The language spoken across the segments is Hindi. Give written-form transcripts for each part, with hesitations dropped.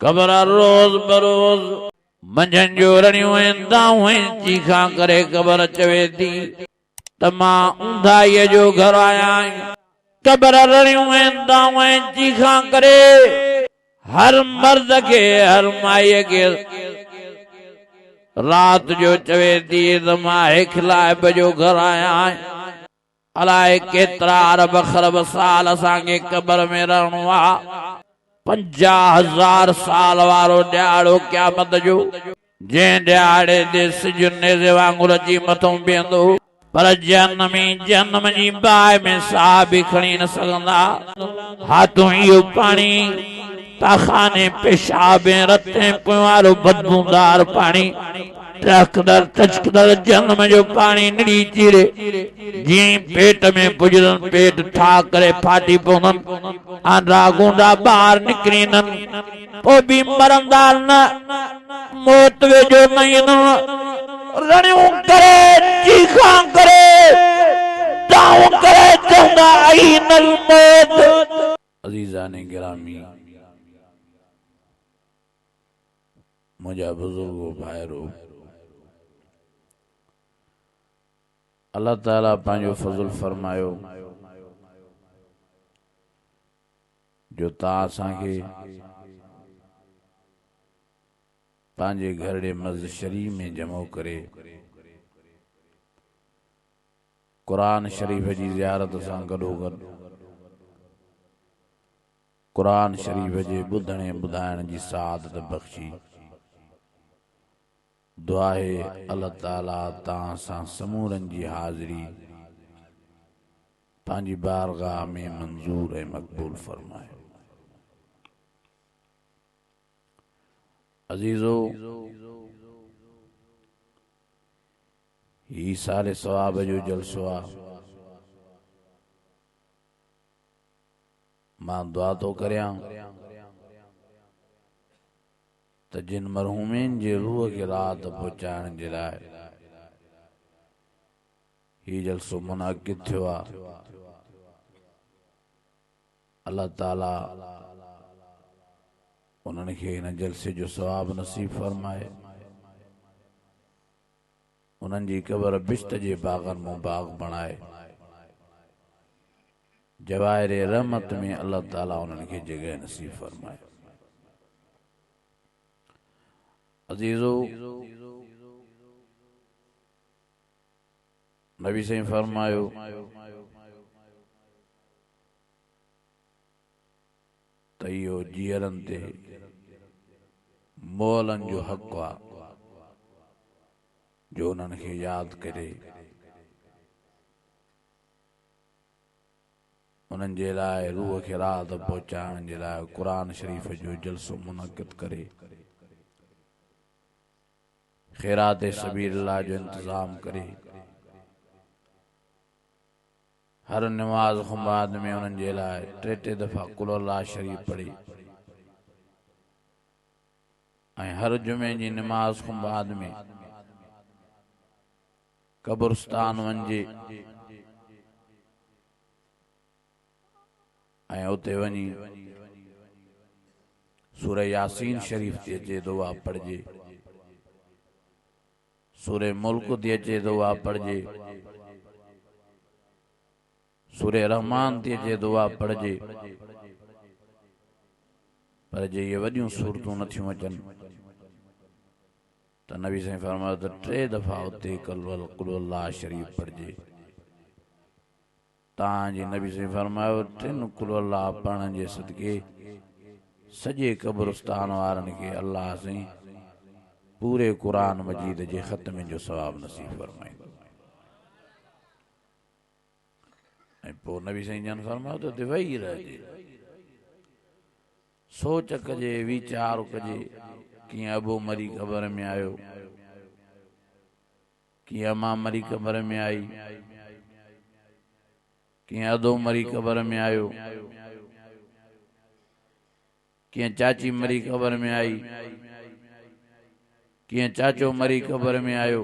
कबर रोज बरोज मंझन जो रनियूं आहिनि दाऊं आहिनि चीखा करे कबर चवे थी त मां ऊंधाईअ जो घर आया आहियूं। कबर रनियूं आहिनि दाऊं आहिनि चीखा करे हर मर्द के हर माईअ के रात जो चवे थी त मां हिकलाइब जो घर आया आहियूं। अलाए केतिरा अरब खरब साल असांखे कबर में रहणो आहे। 50,000 साल वारो ॾियारो क़यामत जो जंहिं ॾियारे ते सिज नेज़े वांगुरु अची मथां बीहंदो पर जहन्नम जी बाहि में साह बि खणी न सघंदा। हाथों इहो पाणी ताखाने पेशाब ऐं रत ऐं पोयां वारो बदबूदार पाणी टहकदड़ टचकदड़ जहन्नम जो पाणी निड़ी चीरे जीअं पेट में पुजरनि पेट ठा करे फाटी पवंदनि आंडा गुंडा ॿाहिरि निकिरींदनि पोइ बि मरंदा न मौत वेझो न ईंदनि। रड़ियूं करे चीखा करे दाऊं करे चवंदा अईनल मौत। अज़ीज़ाने गिरामी मुंहिंजा बुजुर्गो भाइरो अल्लाह ताला पंहिंजो फज़ल फरमायो जो तव्हां असांखे पंहिंजे घरड़े मस्जिद शरीफ में जमो करे कुरान शरीफ जी ज़ियारत सां गॾोगॾु कुरान शरीफ जे ॿुधण ॿुधाइण जी सआदत बख़्शी। दुआ है अल्लाह ताला तव्हां सां समूरनि जी हाज़िरी पंहिंजी बारगाह में मंजूर ऐं मक़बूल फरमाए। अजीजो ही सारे सवाब जो जलसो आहे। मां दुआ तो करियां त जिन मरहूमिन जे रूह खे राहत पहुचाइण जे लाइ ही जलसो मुनाकिद थियो आहे अल्लाह ताला उन्हनि खे हिन जलसे जो सवाब नसीब फरमाए। उन्हनि जी कबर बिश्त जे बागन में बाग बणाए जवाहिर रहमत में अल्लाह ताला उन्हनि खे जगह नसीब फरमाए। अजीजो नबी साईं फरमायो त इहो जीअरनि ते मोलनि जो हक़ आहे जो उन्हनि खे यादि करे उन्हनि जे लाइ रूह खे राहत पहुचाइण जे लाइ कुरान शरीफ़ जो जलसो मुनक़िद करे खैरात सबीलिल्लाह जो इंतजाम करे हर नमाज खां बाद में उन्हनि जे लाइ 3 दफ़ा कुल अल्लाह शरीफ पढ़े ऐं हर जुमे जी नमाज खां बाद में कब्रिस्तान वञे ऐं उते वञी सूरह यासीन शरीफ थी अचे दुआ पढ़जे, सूरह मुल्क थी अचे दुआ पढ़जे, सूरह रहमान थी अचे दुआ पढ़जे। पर जे ये वॾियूं सूरतूं नथियूं अचनि त नबी साईं फरमायो त 3 दफ़ा उते कुल अल्लाह शरीफ पढ़जे। तव्हांजे नबी साईं फरमायो 3 कुल अल्लाह पढ़ण जे सदके सॼे कब्रिस्तान वारनि खे अल्लाह साईं पूरे कुरान मजीद जे ख़त्मे जो सवाब नसीब फरमाईंदो। ऐं पोइ नबी साईं जन फरमायो त उते वेही रहिजे, सोच कजे, वीचार कजे कीअं अबू मरी क़बर में आयो, कीअं अम्मा मरी क़बर में आई, कीअं अदो मरी क़बर में आयो, कीअं चाची मरी क़बर में आई, कीअं चाचो मरी क़बर में आयो,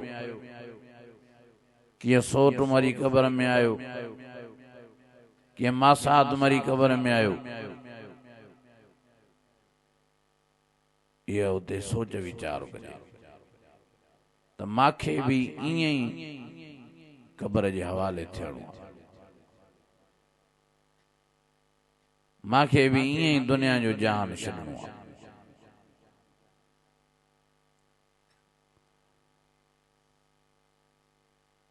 कीअं सोट मरी क़बर में आयो, कीअं मासात मरी क़बर में आयो। ये उते सोच विचार कजे तो माखे भी इं कब्र के हवाले थियणो माखे भी इं दुनिया जो जहान छॾणो आहे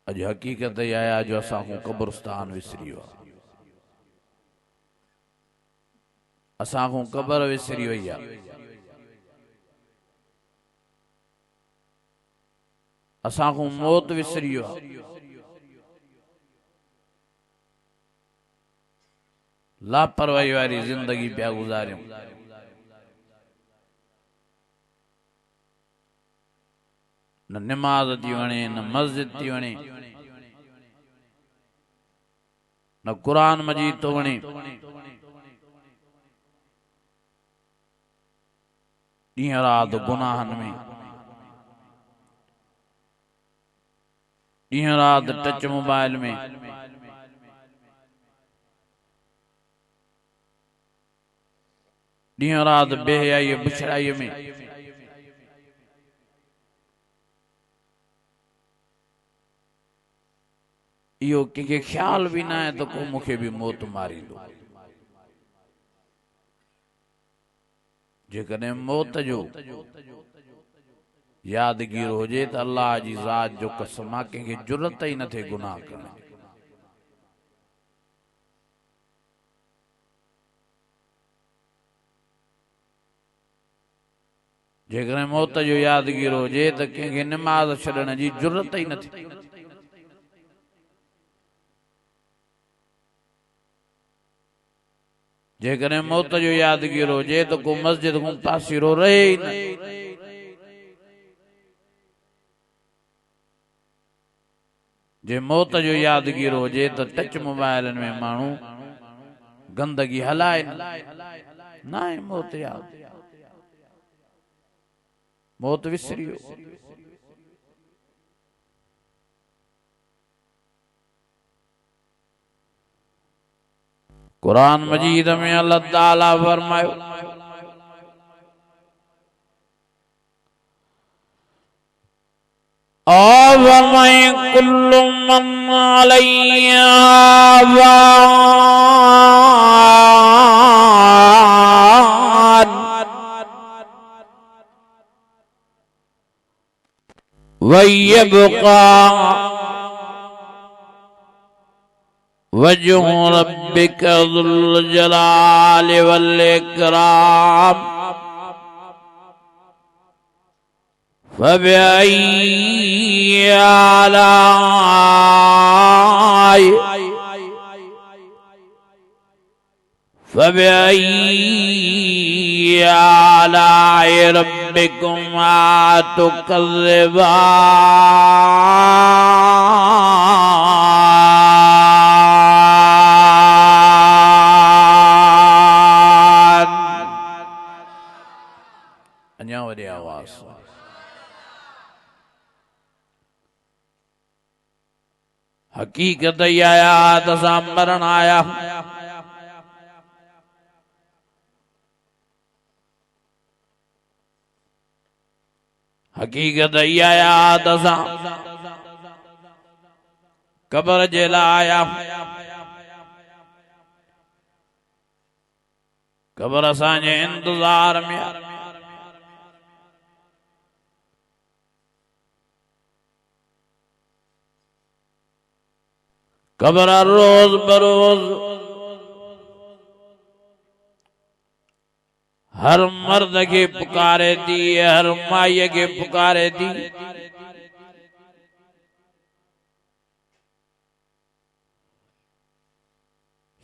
अज हकीकत ये आया जो असा को कब्रस्तान विसरी हो असा को कब्र विसरी हुई है असा को मौत विसरी हो लापरवाही वाली जिंदगी पिया गुजारियूं न नमाज थी वणे न मस्जिद थी वणे न कुरान मजीद तो वणे ॾींहं राति गुनाहनि में ॾींहं राति टच मोबाइल में ॾींहं राति बेहयाई बुछड़ाई में इहो कंहिंखे ख्याल भी ना है तो को मुखे भी मौत मारींदो जेकॾहिं मौत जो यादगीर हुजे तो अल्लाह जी ज़ात जो कसम आहे कंहिंखे जुरत ही न थे गुनाह करण जेकॾहिं मौत जो यादगीर हुजे तो कंहिंखे नमाज छॾण जी जुरत ही न थे जेकॾहिं मौत जो यादगीर हुजे तो को मस्जिद को पासीरो रहे ही न जे मौत जो यादगीर होजे तो टच मोबाइल में मानू गंदगी हलाए ना है मौत याद मौत विसरियो कुरान मजीद में अल्लाह ताला फरमायो कुल्लु मन अलैया वयब्का वजह रब्बिका ज़ुल जलाल वल इकराम फबिअय्यि आलाइ रब्बिकुमा तुकज़्ज़िबान अन्या वरी आवाज़ हकीकत ही आया तसा मरण आया हकीकत ही आया तसा कब्र जेला आया कब्र असांजे इंतजार में कब्र रोज बरोज हर मर्द के पुकारे थी हर माई के पुकारे थी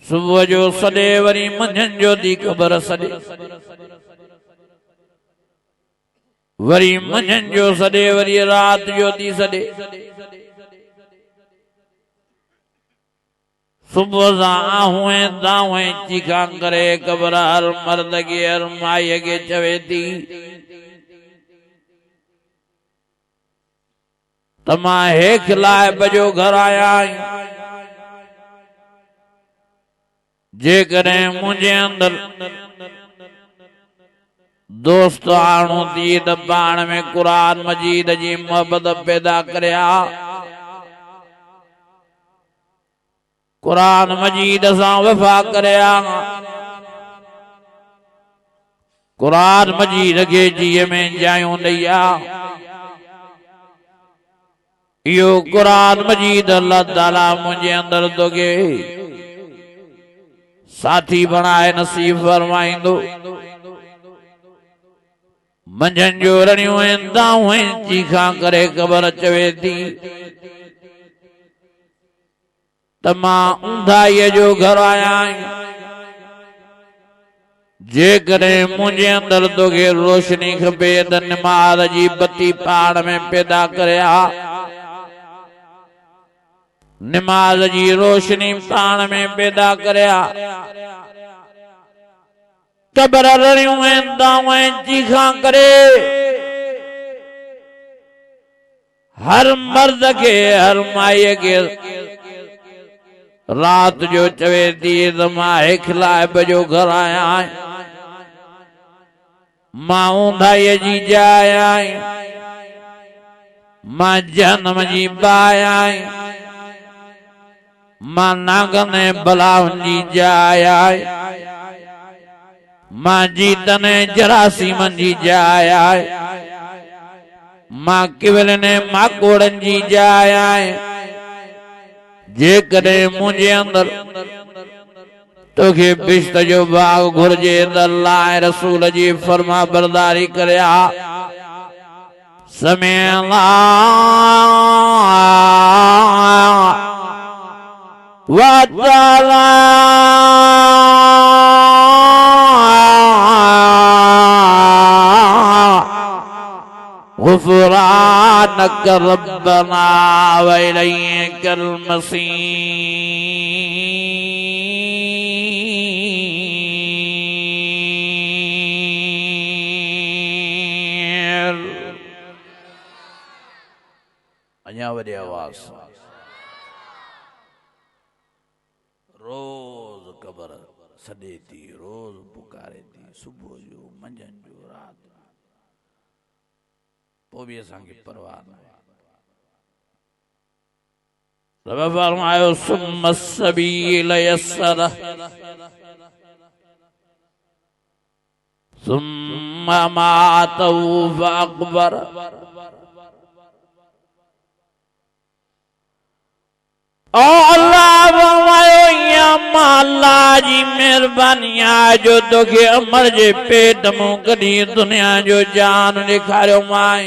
सुबह जो सडे वरी मंझन जो थी कब्र सडे वरी मंझन जो सडे वरी रात जो थी सडे सुबह साहुए दाहुए चीखा करे कब्र हर मर्द के हर माई के चवे थी तमा हेख लाए बजो घर आया जे करे मुझे अंदर दोस्त आणू दीद पाण में कुरान मजीद जी मोहब्बत पैदा करया कुरान मजीद सां वफा करया कुरान मजीद के जीअ में जायूं ॾिया यो कुरान मजीद अल्लाह ताला मुझे अंदर दोगे साथी बनाए नसीब फरमाइंदो मंझन जो रनियूं दाऊं चीखा करे ख़बर चवे थी त मां ऊंधाईअ जो घर आया जेकॾहिं मुझे अंदर तोखे रोशनी खपे त निमाज़ जी बत्ती पाण में पैदा करया निमाज़ जी रोशनी पाण में पैदा करया कबर रड़ियूं दाऊं चीखा करे हर मर्द के हर माई के रात जो चवे थी त मां हिखलाइब जो घर आया मां ऊंधाईअ जी जाइ आहियां मां जहन्नम जी बाहि आहियां मां नागन बलाउनि जी जाइ आहियां मां जीतन जरासीमनि जी जाइ आहियां मां किवलनि माकोड़नि जी जाइ आहियां जेकॾहिं मुझे अंदर तोखे बिश्त जो बाग घुर्जे त अल्लाह रसूल जी फरमा बरदारी करया समय व ताला गुफरानक रब्बना व इलैकल मसीर अञा वॾी आवाज़ रोज कबर सॾे थी रोज पुकारे थी सुबुह जो मंझंदि जो रात पोइ बि असांखे परवाह न आहे रब फरमायो सुम्म सबील यस्सर सुम्म मातऊ फअकबर ओ अल्लाह फरमायो या अल्लाह जी मेहरबानी आहे जो तोखे अमर जे पेट मूं कॾहिं दुनिया जो जान ॾेखारियो मां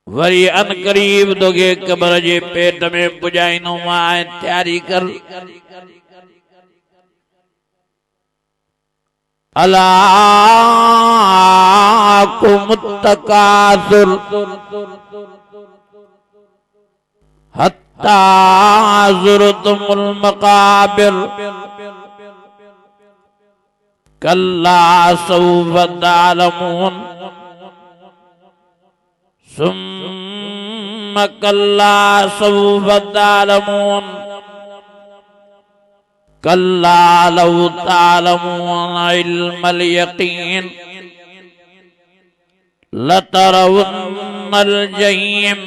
वरी अनकरीब तोखे कबर जे पेट में पुॼाईंदो मां तैयारी कर अला कुमुत्तकासुर हत्ता ज़ुरतुमुल मक़ाबिर कल्ला सौफ तालमून सुम्म कल्ला सौफ तालमून कल्ला लौ तालमून इल्मल यकीन लतरवुन्नल जहीम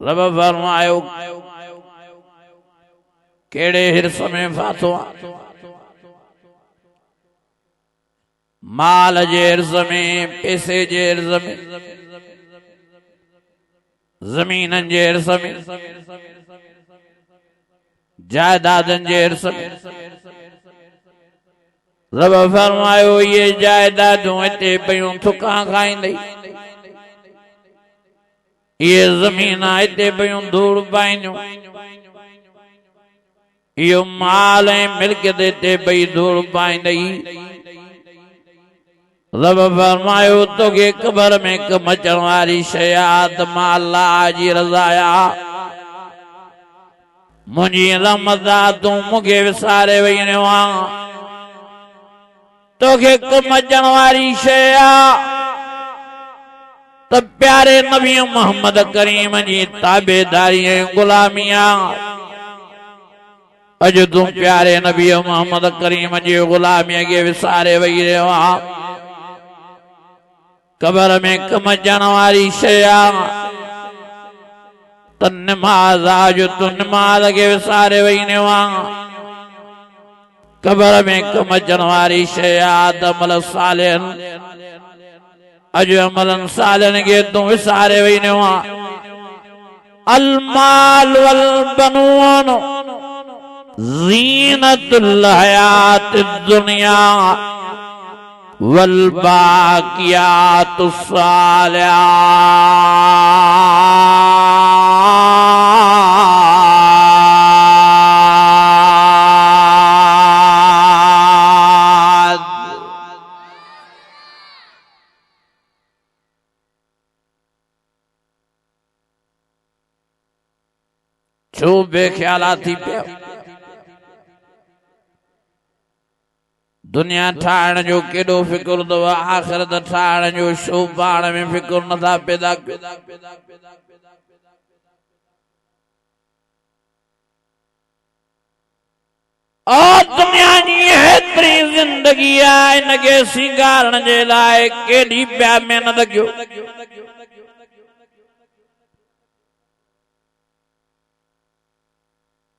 रब फरमायो केड़े हिर्स में फातो माल जे हिर्स में पैसे जे हिर्स में जमीनन जे हिर्स में जायदादन जे हिर्स में रब फरमायो ये जायदादूं हिते पयूं थुका खाईंदई ये जमीन हिते पयूं धूड़ पाईंदियूं यो माल मिल्कियत ते पई धूड़ पाईंदई रब फरमायो तो के कबर में कमचण वारी शयात माला जी रज़ाया मुझी रमदा तू मुखे विसारे वही ने वहां तो के कमचण वारी शया तब प्यारे नबी मोहम्मद करीम जी ताबेदारी गुलामियां अज तू प्यारे नबी मोहम्मद करीम जी गुलामिया के विसारे वही रे वहां कबर में कमचण वारी शया तो नमाज आज तू नमाज के विसारे वही ने वहां कबर में कमचण वारी शया अमल सालेन अज अमलन सालन के तू विसारे वही ने वहां अल माल वल बनून ज़ीनतुल हयात दुनिया वल बाकियातुस सालिहात छो बेख्याला थी पे दुनिया ठाण जो केडो फिक्र दो आखिरत ठाण जो शो पाण में फिक्र न था पैदा और दुनिया जी हेतरी जिंदगी आहे इन के सिंगारण जे लाइ केडी प्या मेहनत कयो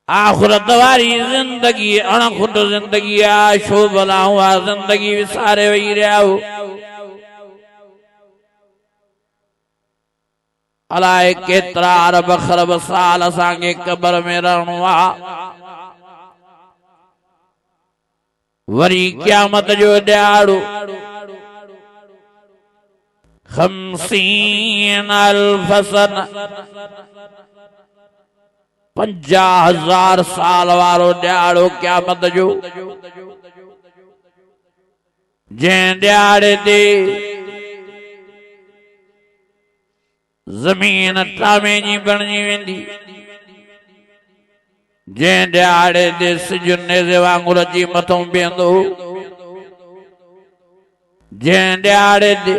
आखिरत वारी जिंदगी अणखुट जिंदगी आ शो भला हुआ जिंदगी विसारे वही रहा हो अलाए केतरा अरब खरब साल असांखे कबर में रहणो आ वरी क़यामत जो ॾियारो खमसीन अल्फ सन 50,000 साल वारो ॾियारो क़यामत जो जंहिं ॾियारे ते ज़मीन टामे जी बणजी वेंदी जंहिं ॾियारे ते सिज नेज़े वांगुरु अची मथां बीहंदो जंहिं ॾियारे ते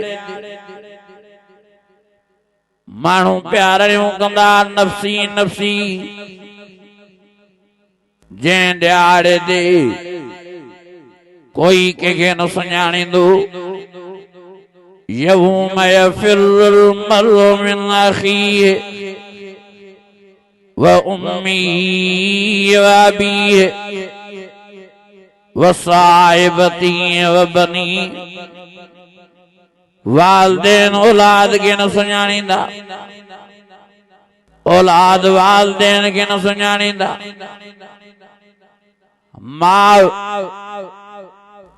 माण्हू प्यारियूं कंदा नफ़्सी नफ़्सी जंहिं ॾियारे ते कोई कंहिंखे न सुञाणींदो यौम यफ़िरुल मर्उ मिन अख़ीहि व उम्मीहि व अबीहि व साहिबतिहि व बनीहि वालदेन औलाद के न सुञाणींदा औलाद वालदेन के न सुञाणींदा माउ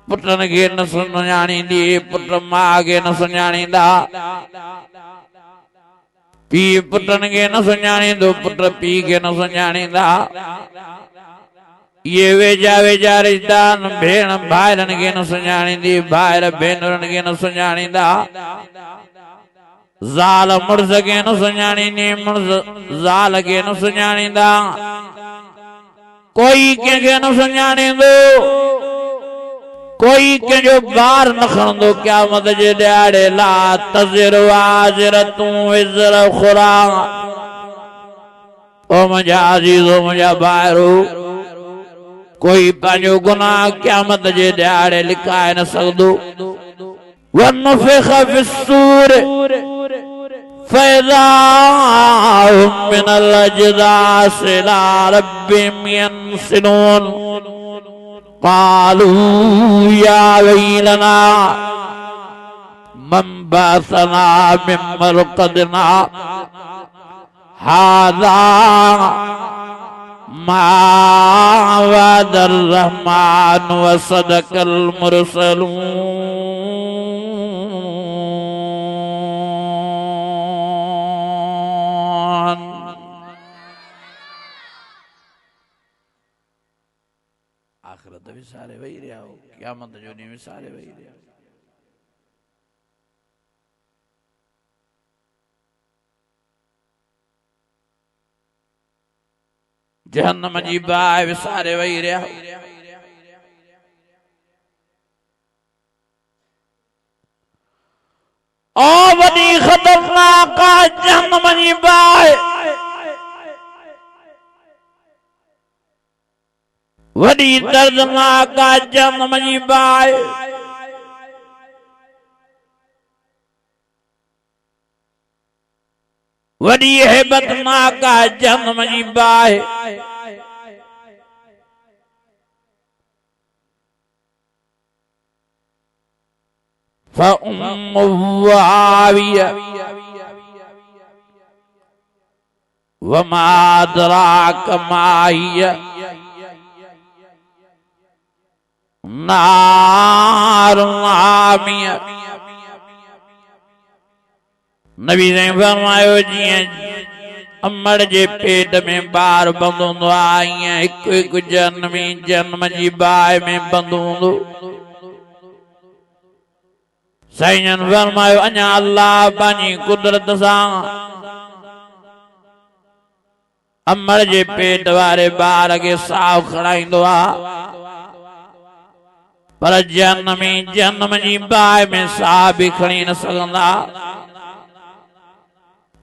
पुटन के न सुञाणींदी पुट माउ के न सुञाणींदा पीउ पुटन के न सुञाणींदो पुट पीउ के न सुञाणींदा ये वेझा वेझा रिश्तेदार भेण भाइरनि खे न सुञाणींदी भाइर भेनरुनि खे न सुञाणींदा ज़ाल मुड़ुस खे न सुञाणींदी मुड़ुस ज़ाल खे न सुञाणींदा कोई कंहिंखे न सुञाणींदो कोई कंहिंजो ॿार न खणंदो क़यामत जे ॾियारे ला तज़िरु वाज़िरतुं विज़रा उख़रा ओ मुंहिंजा अज़ीज़ो मुंहिंजा भाइरो कोई पंहिंजो गुनाह क़यामत जे ॾियारे लिकाए न सघंदो वनुफ़िख़ फ़िस्सूर फ़इज़ा हुम मिनल अजदासि इला रब्बिहिम यंसिलून क़ालू या वैलना मन बअसना मिन मरक़दिना हाज़ा मा वअदर रहमान व सदक़ल मुरसलून आखिरत विसारे वही रहा हो क़यामत जो ॾींहुं विसारे वही रहा जहन्नम जी बाहि विसारे वही रहा। ओ वॾी ख़तरनाक जहन्नम जी बाहि, वॾी दर्दनाक जहन्नम जी बाहि। वॾी हेबतनाक जहन्नम जी बाहि। फ़उम्मुहु हाविया वमा अदराक मा हिया नारुन हामिया। नबी ने फरमायो जीअं अमड़ जे पेट में ॿार बंदि हूंदो आहे, ईअं हिकु हिकु जन्मी जन्म जी बाहि में बंदि हूंदो। साईं जन फरमायो अञा अल्लाह पंहिंजी कुदरत सां अमड़ जे पेट वारे ॿार खे साहु खणाईंदो आहे, पर जन्मी जन्म जी बाहि में साह बि खणी न सघंदा।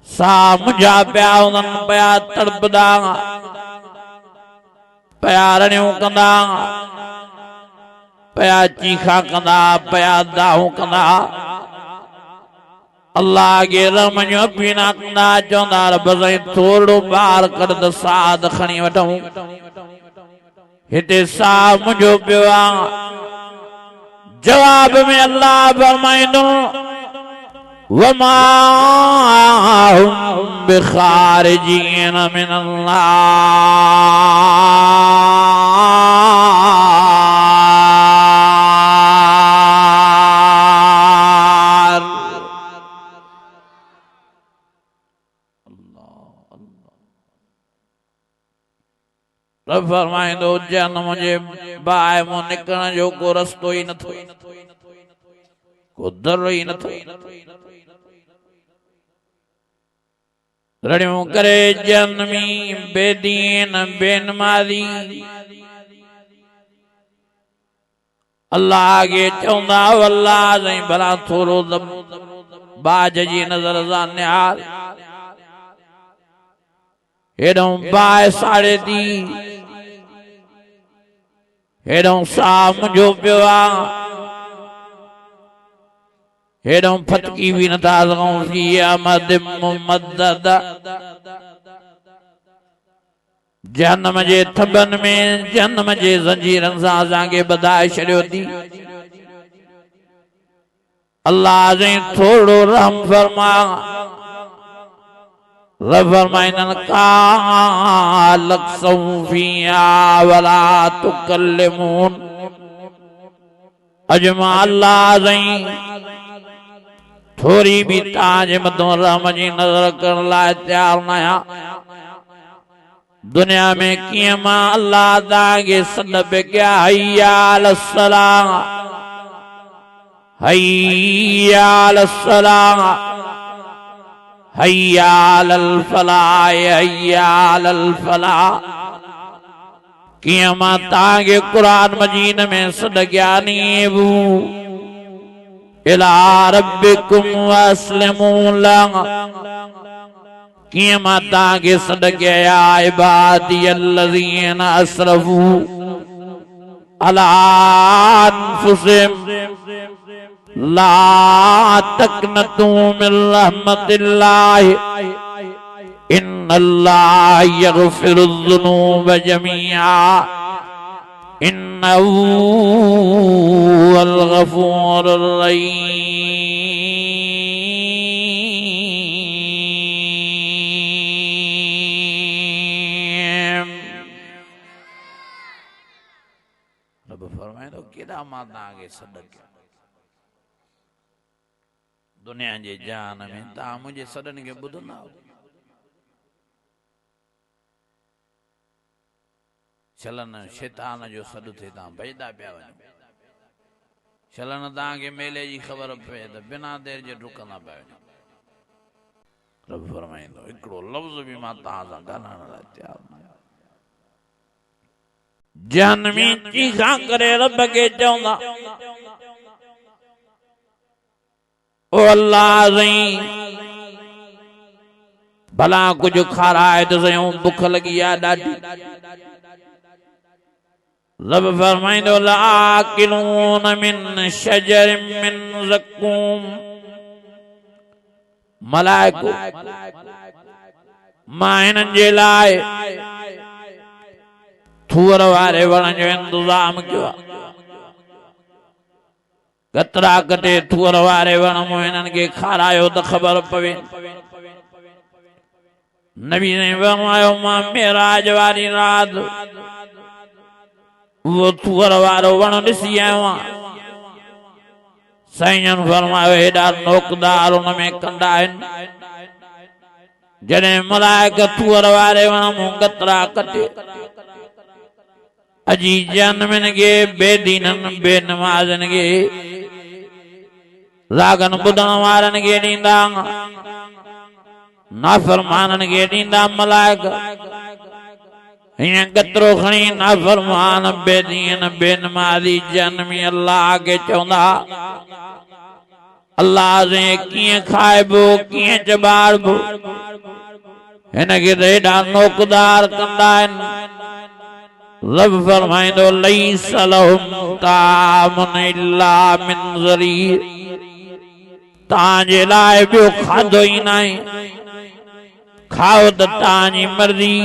साह मुंझा पिया हूंदनि, पिया तड़पदा, पिया रड़ियूं कंदा, पिया चीखा कंदा, पिया दाहूं कंदा, अल्लाह के रम जो पीना कंदा, चवंदा रब साईं थोरो ॿार कर त साह त खणी वठूं। हिते साह मुंझो पियो आहे। जवाब में अल्लाह फरमाईंदो वमा हुम बिखारिजीन मिनन्नार। रब फरमाईंदो जन्म जे बाहि मां निकिरण जो को रस्तो ई नथो, को दर ई नथो। रड़ियूं करे जन्मी बेदीन बेनमाज़ी अल्लाह के चवंदा अल्लाह साईं भला थोरो बाज जी नज़र सां निहार। हेॾों बाहि साड़े थी, हेॾों साह मुंझो पियो आहे, हेॾों फटकी भी नथा सघूं। जहन्नम जे थबन में जहन्नम जे ज़ंजीरनि सां असांखे ॿधाए छॾियो थी। अल्लाह जे थोरो रहम फरमा। रब फरमाइनन कालक सौफिया वला तुकल्लिमून। अजमा अल्लाह साईं थोड़ी भी ताज मथों रहम जी नजर करण लाइ तैयार न आहियां। दुनिया में कीअं मां अल्लाह तव्हांखे सॾ पे कया हैया अलस्सलाम, हैया अलस्सलाम, हैया अलल फलाह, हैया अलल फलाह। कीअं मां तव्हांखे कुरान मजीद में सॾ कया नीबू इला रब्बिकुम वस्लिमू लहु। कीअं मां तव्हांखे सॾ कया इबादियल्लज़ीना असरफू अला अनफुसिहिम ला तक़नतू मिन रहमतिल्लाह इन्नल्लाह यग़फिरुज़्ज़ुनूब जमीआ इन्नहू हुवल गफूरुर रहीम। रब फरमाए तो केॾा मां तव्हांखे सॾ कया दुनिया जे जान में, तव्हां मुंहिंजे सॾनि खे ॿुधंदा आहियो। छलन शैतान जो सॾ थिए तव्हां भॼदा पिया वञो। छलन तव्हांखे मेले जी ख़बर पए त बिना देर जे डुकंदा पिया वञो। रब फरमाईंदो हिकिड़ो लफ़्ज़ बि मां तव्हां सां ॻाल्हाइण लाइ तयारु न आहियां। जहनमी चीखा करे रब के चौंदा ओ अल्लाह सही भला कुछ खाराए तो सयूं भुख लगी आ ॾाढी। रब फरमाइंदो लाकिलून मिन शजरिन मिन ज़क़ूम। मलाइको मां हिननि जे लाइ थूअर वारे वण जो इंतजाम कयो आहे। कतरा कटे थूअर वारे वण में हिननि खे खारायो त ख़बर पवे। नबी ने फरमायो मां मेराज वारी रात वो थूअर वारो वण ॾिसी आयो आहियां। साईं फरमायो हेॾा नोकदार उन में कंदा आहिनि। जॾहिं मलाइक थूअर वारे वण मूं कतरा कटे अजी जनमन के बेदीनन बेनमाज़न के रागन बुधण वारन के ॾींदा नाफरमानन के ॾींदा मलाइक। हीअं कतरो खणी नाफरमान बेदीन बेनमाज़ी जनमी अल्लाह के चवंदा अल्लाह से कीअं खाइबो कीअं चॿाड़बो। हिनखे त हेॾा नोकदार कंदा आहिनि। रब फरमाइंदो लैस लहुम तामुन इल्ला मिन ज़रीअ। तव्हांजे लाइ ॿियो खाधो ई नाहे। खाओ त तव्हांजी मर्ज़ी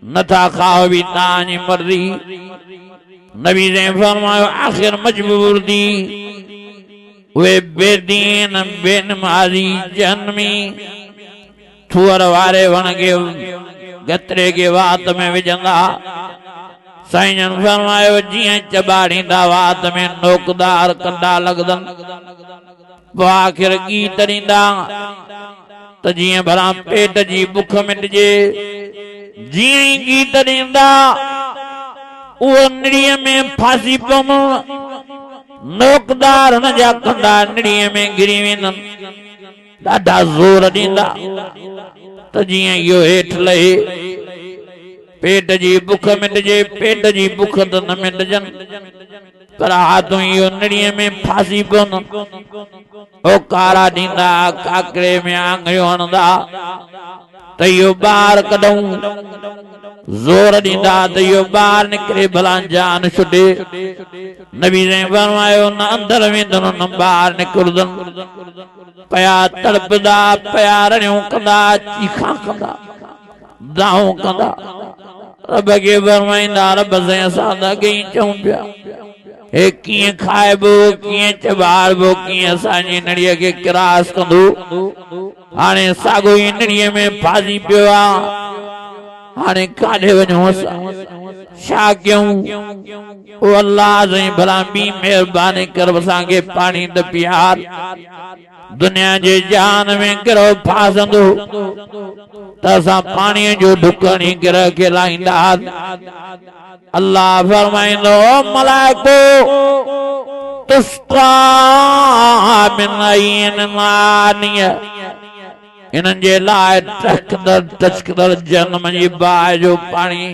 नथा खाओ बि तव्हांजी मर्ज़ी। नबी ने फरमायो आख़िर मजबूर थी उहे बेदीन बेनमाज़ी जनमी थूअर वारे वण खे गतरे के वात में विझंदा। साईं जन फरमायो जीअं चॿाड़ींदा वात में नोकदार कंदा लॻदनि पोइ आख़िर गीत ॾींदा त जीअं भला पेट जी बुख मिटिजे। जीअं ई गीत ॾींदा उहो निड़ीअ में फासी पवंदो। नोकदार हुन जा कंदा निड़ीअ में गिरी वेंदनि। ॾाढा ज़ोर ॾींदा त जीअं इहो हेठि लहे। पेट जी बुख मिटिजे। पेट जी बुख त न मिटजनि पर हाथों इहो निड़ीअ में फासी पवंदनि। ओ कारा ॾींदा काकड़े में आङिरियूं हणंदा त इहो ॿार कढूं। ज़ोर ॾींदा त इहो ॿार निकिरे भला जान छुटे। नबी ने फरमायो न अंदर वेंदनि न ॿाहिरि निकिरंदनि। पया तड़पदा पया रड़ियूं कंदा चीखा कंदा दाऊं कंदा। रब खे फरमाईंदा रब से असां त अॻे ई चऊं पिया हे कीअं खाइबो कीअं चॿाड़बो कीअं असांजी नड़ीअ खे क्रास कंदो। हाणे साॻो ई नड़ीअ में फासी पियो आहे। हाणे काॾे वञूं असां छा कयूं। ओ अल्लाह साईं भला ॿी महिरबानी कर असांखे पाणी त पीआर। दुनिया जे जान में गिरह फासंदो त असां पाणीअ जो ढुकण ई गिरह खे लाहींदा। अल्लाह फरमाईंदो मलाइको तुस्क़ा मिन अय्यिन आनिया। इन्हनि जे लाइ टचकदड़ टचकदड़ जनम जी बाहि जो पाणी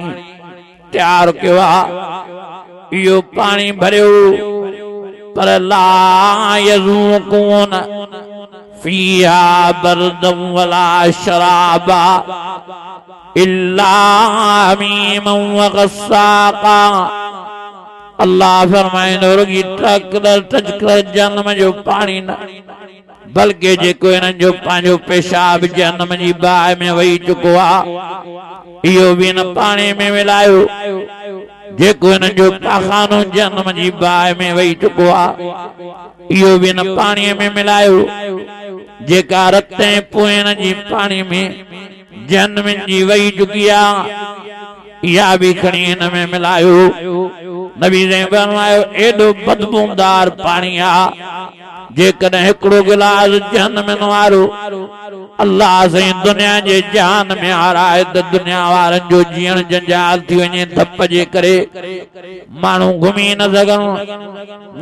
तयारु कयो आहे। इहो पाणी भरियो पर ला यज़ूक़ून फ़ीहा बरदम वला शराबा इल्ला हमीमम व ग़स्साक़ा। अल्लाह फरमाईंदो रुॻी टचकदड़ टचकदड़ जनम जो पाणी न बल्कि जेको इन्हनि जो पंहिंजो पेशाब जनम जी बाहि में वही चुको आहे इहो बि हिन पाणी में मिलायो। जेको हिननि जो पाखानो जनम जी बाहि में वही चुको आहे इहो बि हिन पाणीअ में मिलायो। जेका रत ऐं पोइ हिन जी पाणी में जनम जी वही चुकी आहे इहा बि खणी हिन में मिलायो। नबी ने फरमायो एॾो बदबूदार पाणी आहे जेकॾहिं हिकिड़ो गिलास जनम वारो अल्लाह साईं दुनिया जे जान में हाराए त दुनिया वारनि जो जीअण जंजाल थी वञे धप जे करे माण्हू घुमी न सघनि।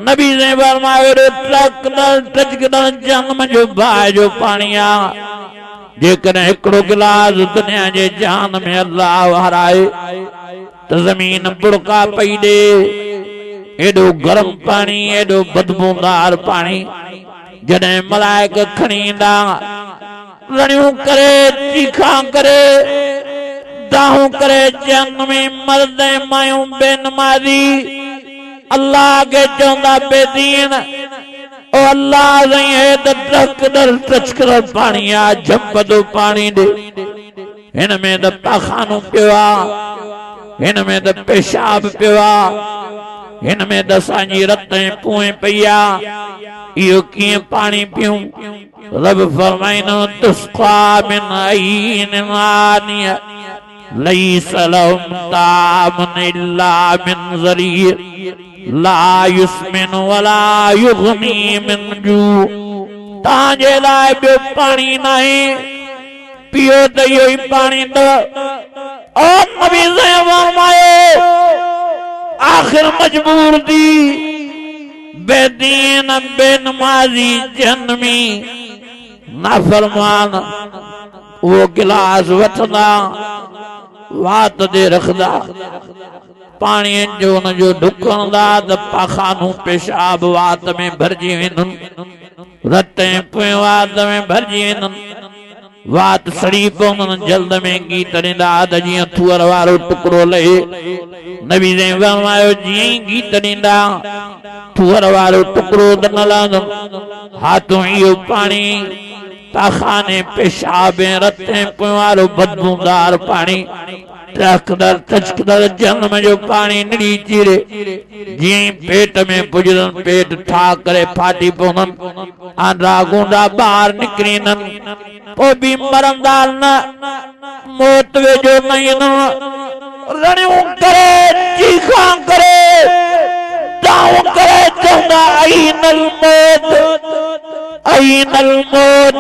नबी ने फरमायो टचकदड़ टचकदड़ जनम जो बाहि जो पाणी आहे जेकॾहिं हिकिड़ो गिलास दुनिया जे जान में अल्लाह हाराए तो जमीन बुड़का पई दे एडो गरम पानी एडो बदबूदार पानी जडे मलाइक खणींदा रणियों करे चीखा करे दाहू करे जन्म में मर्द मायूं बेनमाजी अल्लाह के चौंदा बेदीन ओ अल्लाह नहीं है दक दर टचकर पानी आ जंपदो पानी दे इनमें द पाखानो पिवा इनमें द पेशाब पिवा इनमें द सांजी रतें पुए पिया यो किए पानी पियूं रब फरमाइनो तुस्का मिन आईन आनिया लैस लहुम तामन इल्ला मिन ज़री ला युस्मिन वला युग़नी मिन जू तांजे लाए बियो पानी नहीं पियो तो यो ही पानी दो और नबी से फरमाए आखिर मजबूर दी बेदीन बेनमाजी जन्मी नाफरमान वो गिलास वठदा वात दे रखदा पानी जो न जो ढुकंदा त पाखानू पेशाब वात में भरजी वेंदुन रते पुए वात में भरजी वेंदुन वात सड़ी पवंदुन जल्द में गीत ॾींदा त जीअं थुअर वारो टुकड़ो लहे नबी ने फरमायो जीअं ई गीत ॾींदा थुअर वारो टुकड़ो त न लहंदो हाथों इहो पानी पाखाने पेशाब रते पुए वारो बदबूदार पानी टकदर टचकदर जन्म जो पानी निड़ी चीरे जी पेट में पुजरन पेट ठा करे फाटी पवनन आंडा गुंडा बाहर निकरीनन ओ भी मरंदा न मौत वे जो नहीं न रणियों करे चीखा करे दाव करे चंदा आईनल मौत आईनल मौत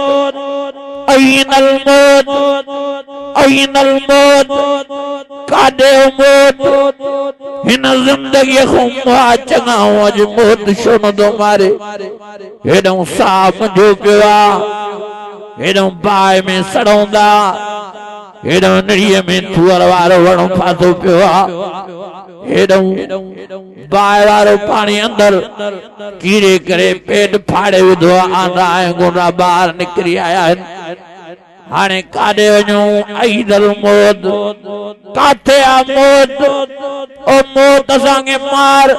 आईनल मौत आईनल मौत कादे मौत हिन जिंदगी खुमा चंगाओ अज मौत शोन दो मारे हेडों साफ जो पिया हेडों बाय में सड़ोंदा हेडों नड़िए में थुअर वारो वणो फातो पिया हेडों बाय वारो पानी अंदर कीड़े करे पेट फाड़े विधो आंदा गुंडा बाहर निकरी आया हाने काडे वञो आईदल मौत काथे आ मौत ओ मौत असांखे मार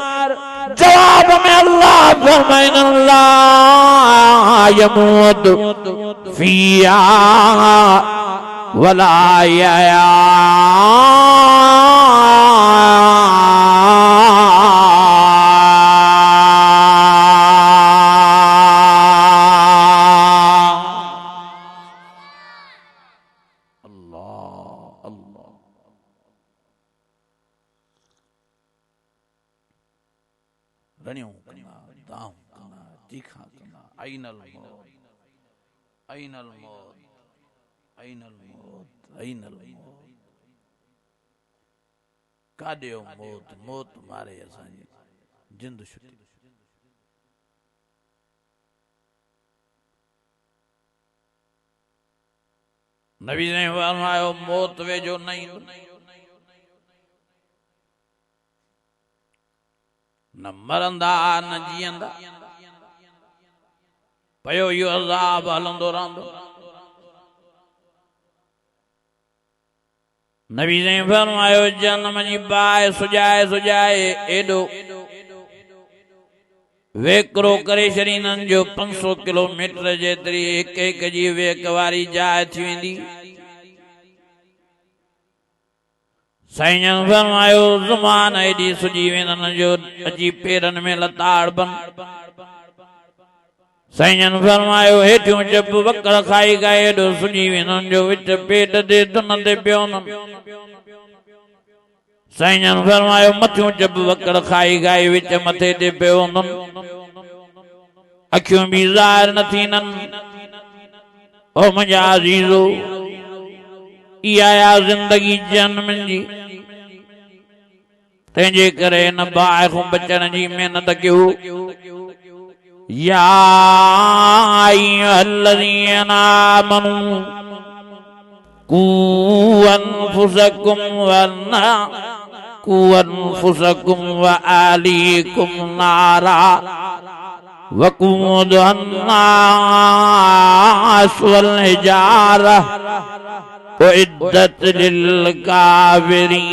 जवाब में अल्लाह फरमाइनि ला यमूत फिया वला यया कादे मौत मौत मारे असांजी जिंद छुटी नबी ने फरमायो मौत वेझो नहीं न मरंदा न जीअंदा पयो इहो अज़ाब हलंदो रहंदो नबी ने फरमायो जन्म जी बाय सुजाए सुजाए एडो वेकरो करे शरीनन जो 500 किलोमीटर जेतरी एक एक जी वेक वारी जाए थी वेंदी साईं फरमायो ज़ुबान एडी सुजी वेंदन जो अची पेरन में लताड़ बन साईं फरमायो हेठियों जब वकर खाई गए एडो सुजी वेंदन जो विच पेट दे दुन ते पियोन साईं फरमायो मथियों जब वकर खाई गए विच मथे ते पियोन अखियों भी ज़ाहिर न थीनन ओ मुंहिंजा अज़ीज़ो इहा जिंदगी जन्म जी तंहिंजे करे न बाहि खां बचण जी महिनत कयो या अय्युहल्लज़ीना आमनू कू अनफुसकुम कू अनफुसकुम व आलीकुम नारा वक़ूदुहा अन्नास वल हिजारा उइद्दत लिल काफिरीन।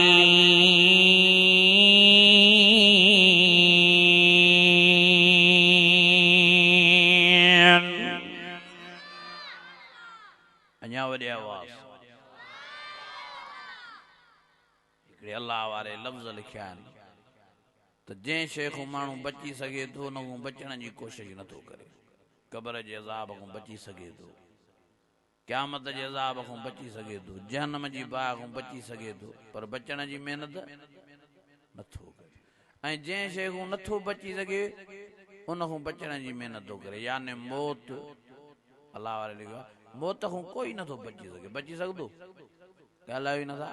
अञा वॾी आवाज़ हिकिड़े अल्लाह वारे लफ़्ज़ लिखिया आहिनि त जंहिं शइ खां माण्हू बची सघे थो उन खां बचण जी कोशिशि नथो करे। क़ब्र जे अज़ाब खां बची सघे थो, क़यामत जे अज़ाब खां बची सघे थो, जहन्नम जी बाहि खां बची सघे थो, पर बचण जी महिनत नथो करे। ऐं जंहिं शइ खां नथो बची सघे उन खां बचण जी महिनत थो करे, याने मौत। अल्लाह वारे लिखियो आहे मौत खां कोई नथो बची सघे। बची सघंदो? ॻाल्हायो ई नथा।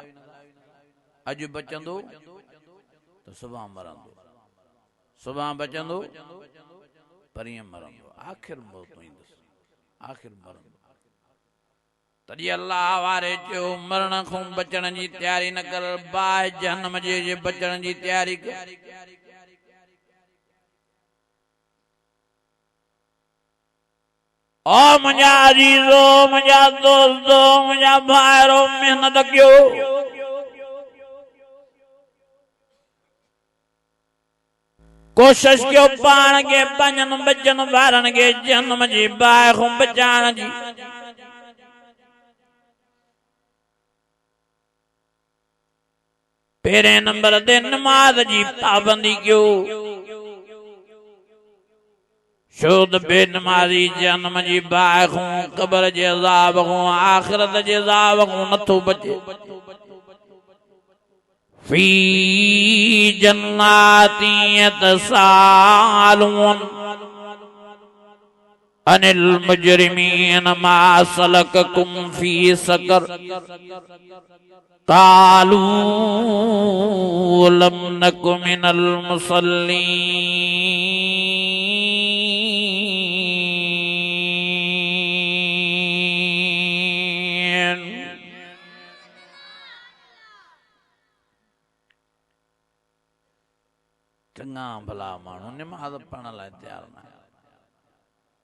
अॼु बचंदो त सुभाणे मरंदो, सुभाणे बचंदो परीहं मरंदो, आख़िर मौत ईंदसि, आख़िर मरंदो। तॾहिं अल्लाह वारे चयो मरण खां बचण जी तयारी न कर, बाहि जहन्नम जे बचण जी तयारी कर। ओ मुंहिंजा अजीज़ो, मुंहिंजा दोस्तो, मुंहिंजा भाइरो, महिनत कयो। कोशिश कयो पाण खे पंहिंजनि बचनि ॿारनि खे जहन्नम जी बाहि खां बचाइण जी। पहिरें नंबर ते नमाज़ जी पाबंदी कयो, छो त बेनमाज़ी जहन्नम जी बाहि खां, क़ब्र जे अज़ाब खां, आख़िरत जे अज़ाब खां नथो बचे। फी जन्नाति यतसालून अनिल मुजरिमीन मा सलककुम फी सकर कालू लम नकु मिनल मुसल्लीन। चङा भला माण्हू निमाज़ पढ़ण लाइ तयार न आहिनि।